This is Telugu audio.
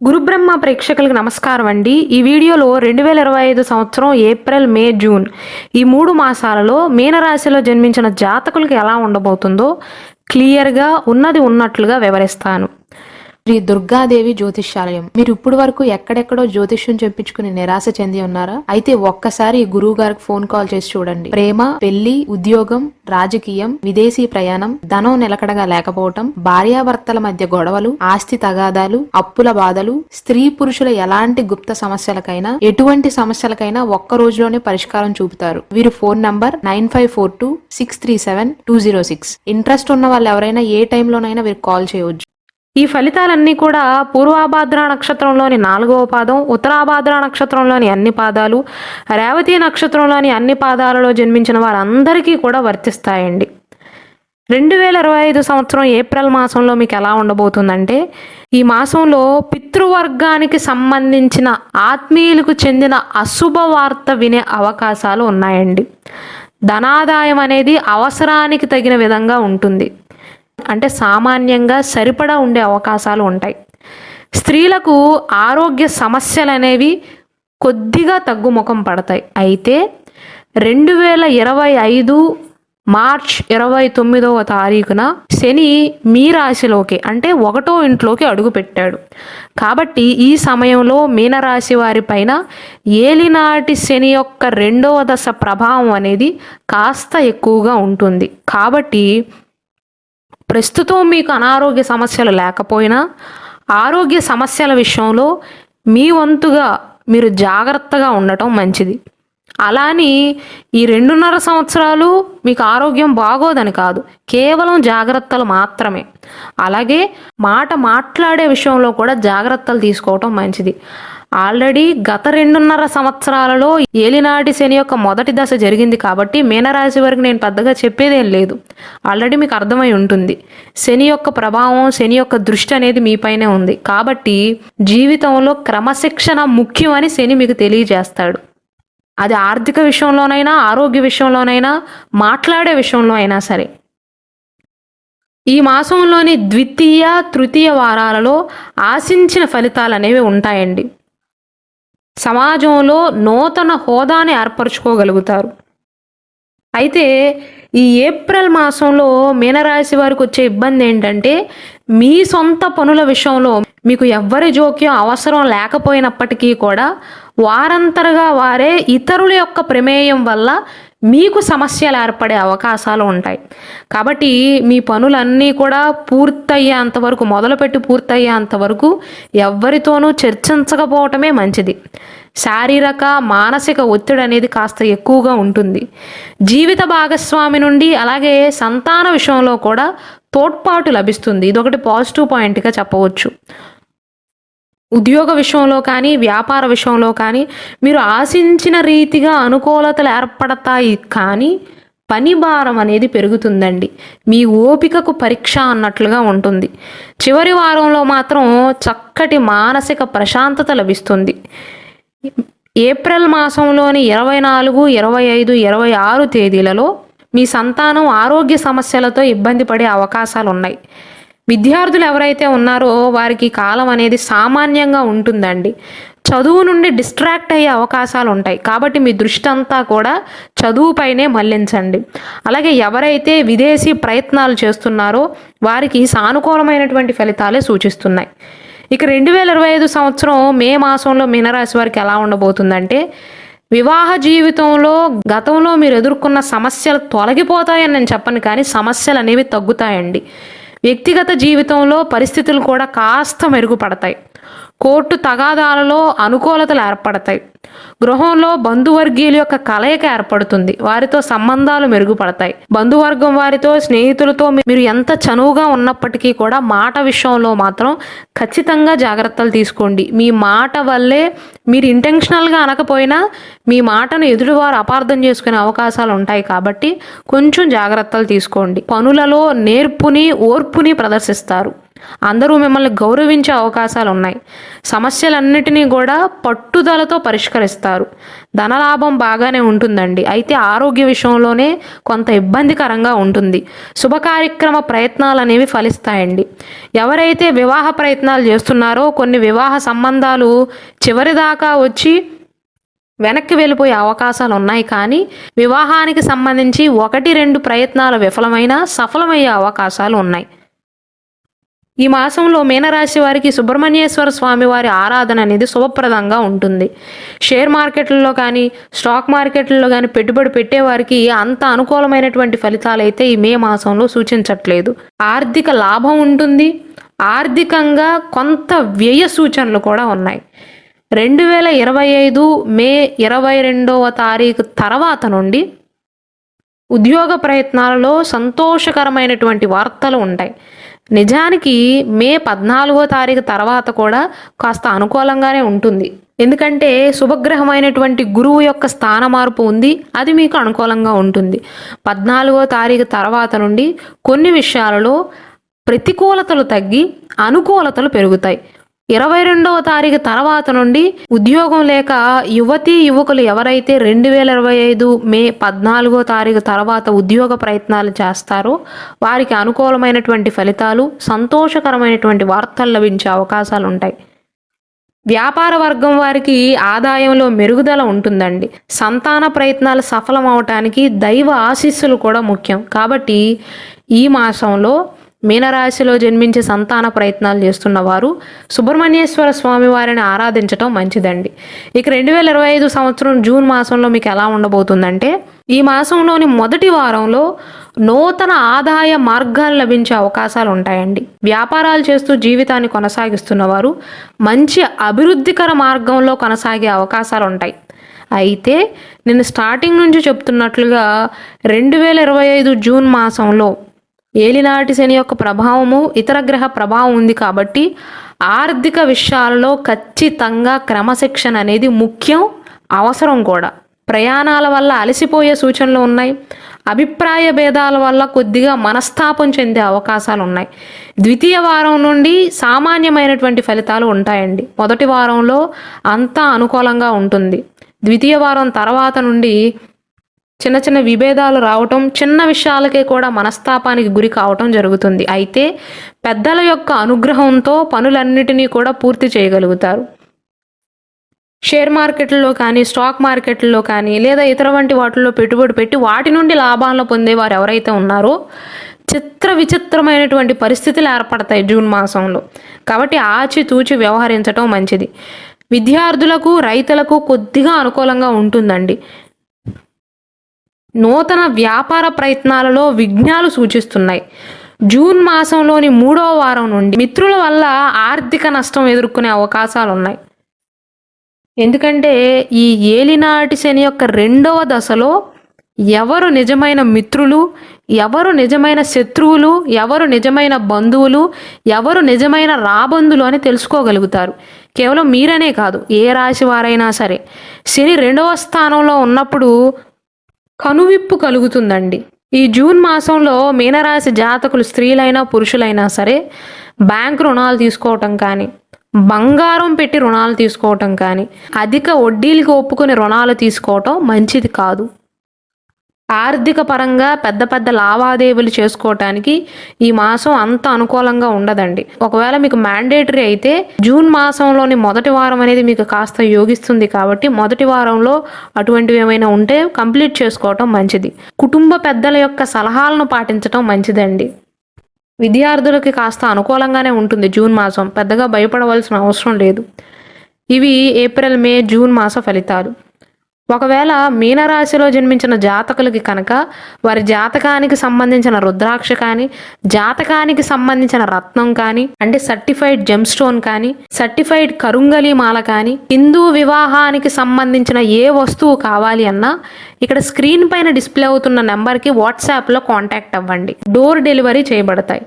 గురుబ్రహ్మ ప్రేక్షకులకు నమస్కారం అండి. ఈ వీడియోలో 2025 సంవత్సరం ఏప్రిల్, మే, జూన్ ఈ 3 మాసాలలో మీనరాశిలో జన్మించిన జాతకులకు ఎలా ఉండబోతుందో క్లియర్గా ఉన్నది ఉన్నట్లుగా వివరిస్తాను. శ్రీ దుర్గాదేవి జ్యోతిష్యాలయం. మీరు ఇప్పుడు వరకు ఎక్కడెక్కడో జ్యోతిష్యం చెప్పించుకుని నిరాశ చెంది ఉన్నారా? అయితే ఒక్కసారి గురువు గారికి ఫోన్ కాల్ చేసి చూడండి. ప్రేమ, పెళ్లి, ఉద్యోగం, రాజకీయం, విదేశీ ప్రయాణం, ధనం నిలకడగా లేకపోవటం, భార్యాభర్తల మధ్య గొడవలు, ఆస్తి తగాదాలు, అప్పుల బాధలు, స్త్రీ పురుషుల ఎలాంటి గుప్త సమస్యలకైనా, ఎటువంటి సమస్యలకైనా ఒక్క రోజులోనే పరిష్కారం చూపుతారు. వీరు ఫోన్ నంబర్ 9542637206. ఇంట్రెస్ట్ ఉన్న వాళ్ళు ఎవరైనా ఏ టైంలోనైనా వీరు కాల్ చేయవచ్చు. ఈ ఫలితాలన్నీ కూడా పూర్వాభాద్ర నక్షత్రంలోని 4వ పాదం, ఉత్తరాభాద్ర నక్షత్రంలోని అన్ని పాదాలు, రేవతి నక్షత్రంలోని అన్ని పాదాలలో జన్మించిన వారందరికీ కూడా వర్తిస్తాయండి. 2025 సంవత్సరం ఏప్రిల్ మాసంలో మీకు ఎలా ఉండబోతుందంటే, ఈ మాసంలో పితృవర్గానికి సంబంధించిన ఆత్మీయులకు చెందిన అశుభ వార్త వినే అవకాశాలు ఉన్నాయండి. ధనాదాయం అనేది అవసరానికి తగిన విధంగా ఉంటుంది. అంటే సామాన్యంగా సరిపడా ఉండే అవకాశాలు ఉంటాయి. స్త్రీలకు ఆరోగ్య సమస్యలు అనేవి కొద్దిగా తగ్గుముఖం పడతాయి. అయితే 2025 మార్చ్ 29వ తారీఖున శని మీ రాశిలోకి అంటే 1వ ఇంట్లోకి అడుగు పెట్టాడు. కాబట్టి ఈ సమయంలో మీనరాశి వారి పైన ఏలినాటి శని యొక్క 2వ దశ ప్రభావం అనేది కాస్త ఎక్కువగా ఉంటుంది. కాబట్టి ప్రస్తుతం మీకు అనారోగ్య సమస్యలు లేకపోయినా ఆరోగ్య సమస్యల విషయంలో మీ వంతుగా మీరు జాగ్రత్తగా ఉండటం మంచిది. అలాని ఈ 2.5 సంవత్సరాలు మీకు ఆరోగ్యం బాగోదని కాదు, కేవలం జాగ్రత్తలు మాత్రమే. అలాగే మాట్లాడే విషయంలో కూడా జాగ్రత్తలు తీసుకోవటం మంచిది. ఆల్రెడీ గత 2.5 సంవత్సరాలలో ఏలినాటి శని యొక్క మొదటి దశ జరిగింది కాబట్టి మీనరాశి వరకు నేను పెద్దగా చెప్పేదేం లేదు. ఆల్రెడీ మీకు అర్థమై ఉంటుంది. శని యొక్క ప్రభావం, శని యొక్క దృష్టి అనేది మీపైనే ఉంది. కాబట్టి జీవితంలో క్రమశిక్షణ ముఖ్యమని శని మీకు తెలియజేస్తాడు. అది ఆర్థిక విషయంలోనైనా, ఆరోగ్య విషయంలోనైనా, మాట్లాడే విషయంలో అయినా సరే. ఈ మాసంలోని ద్వితీయ, తృతీయ వారాలలో ఆశించిన ఫలితాలు అనేవి ఉంటాయండి. సమాజంలో నూతన హోదాని ఏర్పరచుకోగలుగుతారు. అయితే ఈ ఏప్రిల్ మాసంలో మీనరాశి వారికి వచ్చే ఇబ్బంది ఏంటంటే, మీ సొంత పనుల విషయంలో మీకు ఎవ్వరి జోక్యం అవసరం లేకపోయినప్పటికీ కూడా వారంతరగా వారే ఇతరుల యొక్క ప్రమేయం వల్ల మీకు సమస్యలు ఏర్పడే అవకాశాలు ఉంటాయి. కాబట్టి మీ పనులన్నీ కూడా పూర్తయ్యేంతవరకు, మొదలుపెట్టి పూర్తయ్యేంతవరకు ఎవ్వరితోనూ చర్చించకపోవటమే మంచిది. శారీరక, మానసిక ఒత్తిడి అనేది కాస్త ఎక్కువగా ఉంటుంది. జీవిత భాగస్వామి నుండి అలాగే సంతాన విషయంలో కూడా తోడ్పాటు లభిస్తుంది. ఇదొకటి పాజిటివ్ పాయింట్గా చెప్పవచ్చు. ఉద్యోగ విషయంలో కానీ, వ్యాపార విషయంలో కానీ మీరు ఆశించిన రీతిగా అనుకూలతలు ఏర్పడతాయి. కానీ పని భారం అనేది పెరుగుతుందండి. మీ ఓపికకు పరీక్ష అన్నట్లుగా ఉంటుంది. చివరి వారంలో మాత్రం చక్కటి మానసిక ప్రశాంతత లభిస్తుంది. ఏప్రిల్ మాసంలోని 24, 25, 26 తేదీలలో మీ సంతానం ఆరోగ్య సమస్యలతో ఇబ్బంది పడే అవకాశాలు ఉన్నాయి. విద్యార్థులు ఎవరైతే ఉన్నారో వారికి కాలం అనేది సామాన్యంగా ఉంటుందండి. చదువు నుండి డిస్ట్రాక్ట్ అయ్యే అవకాశాలు ఉంటాయి. కాబట్టి మీ దృష్టి అంతా కూడా చదువుపైనే మళ్లించండి. అలాగే ఎవరైతే విదేశీ ప్రయత్నాలు చేస్తున్నారో వారికి సానుకూలమైనటువంటి ఫలితాలే సూచిస్తున్నాయి. ఇక 2025 సంవత్సరం మే మాసంలో మీనరాశి వారికి ఎలా ఉండబోతుందంటే, వివాహ జీవితంలో గతంలో మీరు ఎదుర్కొన్న సమస్యలు తొలగిపోతాయని నేను చెప్పను, కానీ సమస్యలు అనేవి తగ్గుతాయండి. వ్యక్తిగత జీవితంలో పరిస్థితులు కూడా కాస్త మెరుగుపడతాయి. కోర్టు తగాదాలలో అనుకూలతలు ఏర్పడతాయి. గృహంలో బంధువర్గీయుల యొక్క కలయిక ఏర్పడుతుంది. వారితో సంబంధాలు మెరుగుపడతాయి. బంధువర్గం వారితో, స్నేహితులతో మీరు ఎంత చనువుగా ఉన్నప్పటికీ కూడా మాట విషయంలో మాత్రం ఖచ్చితంగా జాగ్రత్తలు తీసుకోండి. మీ మాట వల్లే మీరు ఇంటెన్షనల్గా అనకపోయినా మీ మాటను ఎదుటివారు అపార్థం చేసుకునే అవకాశాలు ఉంటాయి. కాబట్టి కొంచెం జాగ్రత్తలు తీసుకోండి. పనులలో నేర్పుని, ఓర్పుని ప్రదర్శిస్తారు. అందరూ మిమ్మల్ని గౌరవించే అవకాశాలు ఉన్నాయి. సమస్యలన్నిటినీ కూడా పట్టుదలతో పరిష్కరిస్తారు. ధనలాభం బాగానే ఉంటుందండి. అయితే ఆరోగ్య విషయంలోనే కొంత ఇబ్బందికరంగా ఉంటుంది. శుభ కార్యక్రమ ప్రయత్నాలు అనేవి ఫలిస్తాయండి. ఎవరైతే వివాహ ప్రయత్నాలు చేస్తున్నారో కొన్ని వివాహ సంబంధాలు చివరిదాకా వచ్చి వెనక్కి వెళ్ళిపోయే అవకాశాలు ఉన్నాయి. కానీ వివాహానికి సంబంధించి 1-2 ప్రయత్నాలు విఫలమైనా సఫలమయ్యే అవకాశాలు ఉన్నాయి. ఈ మాసంలో మీనరాశి వారికి సుబ్రహ్మణ్యేశ్వర స్వామి వారి ఆరాధన అనేది శుభప్రదంగా ఉంటుంది. షేర్ మార్కెట్లలో కానీ స్టాక్ మార్కెట్లలో కానీ పెట్టుబడి పెట్టేవారికి అంత అనుకూలమైనటువంటి ఫలితాలు అయితే ఈ మే మాసంలో సూచించట్లేదు. ఆర్థిక లాభం ఉంటుంది. ఆర్థికంగా కొంత వ్యయ సూచనలు కూడా ఉన్నాయి. 2025 మే 22వ తారీఖు తర్వాత నుండి ఉద్యోగ ప్రయత్నాలలో సంతోషకరమైనటువంటి వార్తలు ఉంటాయి. నిజానికి మే 14వ తారీఖు తర్వాత కూడా కాస్త అనుకూలంగానే ఉంటుంది. ఎందుకంటే శుభగ్రహమైనటువంటి గురువు యొక్క స్థాన మార్పు ఉంది. అది మీకు అనుకూలంగా ఉంటుంది. 14వ తారీఖు తర్వాత నుండి కొన్ని విషయాలలో ప్రతికూలతలు తగ్గి అనుకూలతలు పెరుగుతాయి. 22వ తారీఖు తర్వాత నుండి ఉద్యోగం లేక యువకులు ఎవరైతే 2025 మే 14వ తారీఖు తర్వాత ఉద్యోగ ప్రయత్నాలు చేస్తారో వారికి అనుకూలమైనటువంటి ఫలితాలు, సంతోషకరమైనటువంటి వార్తలు లభించే అవకాశాలు ఉంటాయి. వ్యాపార వర్గం వారికి ఆదాయంలో మెరుగుదల ఉంటుందండి. సంతాన ప్రయత్నాలు సఫలం అవటానికి దైవ ఆశీస్సులు కూడా ముఖ్యం. కాబట్టి ఈ మాసంలో మీనరాశిలో జన్మించి సంతాన ప్రయత్నాలు చేస్తున్న వారు సుబ్రహ్మణ్యేశ్వర స్వామి వారిని ఆరాధించటం మంచిదండి. ఇక 2025 సంవత్సరం జూన్ మాసంలో మీకు ఎలా ఉండబోతుందంటే, ఈ మాసంలోని మొదటి వారంలో నూతన ఆదాయ మార్గాలు లభించే అవకాశాలు ఉంటాయండి. వ్యాపారాలు చేస్తూ జీవితాన్ని కొనసాగిస్తున్న వారు మంచి అభివృద్ధికర మార్గంలో కొనసాగే అవకాశాలు ఉంటాయి. అయితే నేను స్టార్టింగ్ నుంచి చెప్తున్నట్లుగా 2025 జూన్ మాసంలో ఏలినాటి శని యొక్క ప్రభావము, ఇతర గ్రహ ప్రభావం ఉంది. కాబట్టి ఆర్థిక విషయాలలో ఖచ్చితంగా క్రమశిక్షణ అనేది ముఖ్యం, అవసరం కూడా. ప్రయాణాల వల్ల అలసిపోయే సూచనలు ఉన్నాయి. అభిప్రాయ భేదాల వల్ల కొద్దిగా మనస్తాపం చెందే అవకాశాలు ఉన్నాయి. ద్వితీయ వారం నుండి సామాన్యమైనటువంటి ఫలితాలు ఉంటాయండి. మొదటి వారంలో అంతా అనుకూలంగా ఉంటుంది. ద్వితీయ వారం తర్వాత నుండి చిన్న చిన్న విభేదాలు రావటం, చిన్న విషయాలకే కూడా మనస్తాపానికి గురి కావటం జరుగుతుంది. అయితే పెద్దల యొక్క అనుగ్రహంతో పనులన్నిటినీ కూడా పూర్తి చేయగలుగుతారు. షేర్ మార్కెట్లలో కానీ స్టాక్ మార్కెట్లలో కానీ లేదా ఇతర వంటి వాటిల్లో పెట్టుబడి పెట్టి వాటి నుండి లాభాలను పొందేవారు ఎవరైతే ఉన్నారో విచిత్రమైనటువంటి పరిస్థితులు ఏర్పడతాయి జూన్ మాసంలో. కాబట్టి ఆచితూచి వ్యవహరించటం మంచిది. విద్యార్థులకు, రైతులకు కొద్దిగా అనుకూలంగా ఉంటుందండి. నూతన వ్యాపార ప్రయత్నాలలో విఘ్నాలు సూచిస్తున్నాయి. జూన్ మాసంలోని 3వ వారం నుండి మిత్రుల వల్ల ఆర్థిక నష్టం ఎదుర్కొనే అవకాశాలు ఉన్నాయి. ఎందుకంటే ఈ ఏలినాటి శని యొక్క 2వ దశలో ఎవరు నిజమైన మిత్రులు, ఎవరు నిజమైన శత్రువులు, ఎవరు నిజమైన బంధువులు, ఎవరు నిజమైన రాబందులు అని తెలుసుకోగలుగుతారు. కేవలం మీరనే కాదు, ఏ రాశి వారైనా సరే. శని 2వ స్థానంలో ఉన్నప్పుడు కనువిప్పు కలుగుతుందండి. ఈ జూన్ మాసంలో మీనరాశి జాతకులు స్త్రీలైనా పురుషులైనా సరే బ్యాంక్ రుణాలు తీసుకోవటం కానీ, బంగారం పెట్టి రుణాలు తీసుకోవటం కానీ, అధిక వడ్డీలకు ఒప్పుకొని రుణాలు తీసుకోవటం మంచిది కాదు. ఆర్థిక పరంగా పెద్ద పెద్ద లావాదేవీలు చేసుకోవటానికి ఈ మాసం అంత అనుకూలంగా ఉండదండి. ఒకవేళ మీకు మ్యాండేటరీ అయితే జూన్ మాసంలోని మొదటి వారం అనేది మీకు కాస్త యోగిస్తుంది. కాబట్టి మొదటి వారంలో అటువంటివి ఏమైనా ఉంటే కంప్లీట్ చేసుకోవటం మంచిది. కుటుంబ పెద్దల యొక్క సలహాలను పాటించటం మంచిదండి. విద్యార్థులకి కాస్త అనుకూలంగానే ఉంటుంది జూన్ మాసం, పెద్దగా భయపడవలసిన అవసరం లేదు. ఇవి ఏప్రిల్, మే, జూన్ మాస ఫలితాలు. ఒకవేళ మీనరాశిలో జన్మించిన జాతకులకి కనుక వారి జాతకానికి సంబంధించిన రుద్రాక్ష కానీ, జాతకానికి సంబంధించిన రత్నం కానీ, అంటే సర్టిఫైడ్ జెమ్ స్టోన్ కానీ, సర్టిఫైడ్ కరుంగలి మాల కానీ, హిందూ వివాహానికి సంబంధించిన ఏ వస్తువు కావాలి అన్నా ఇక్కడ స్క్రీన్ పైన డిస్ప్లే అవుతున్న నెంబర్కి వాట్సాప్లో కాంటాక్ట్ అవ్వండి. డోర్ డెలివరీ చేయబడతాయి.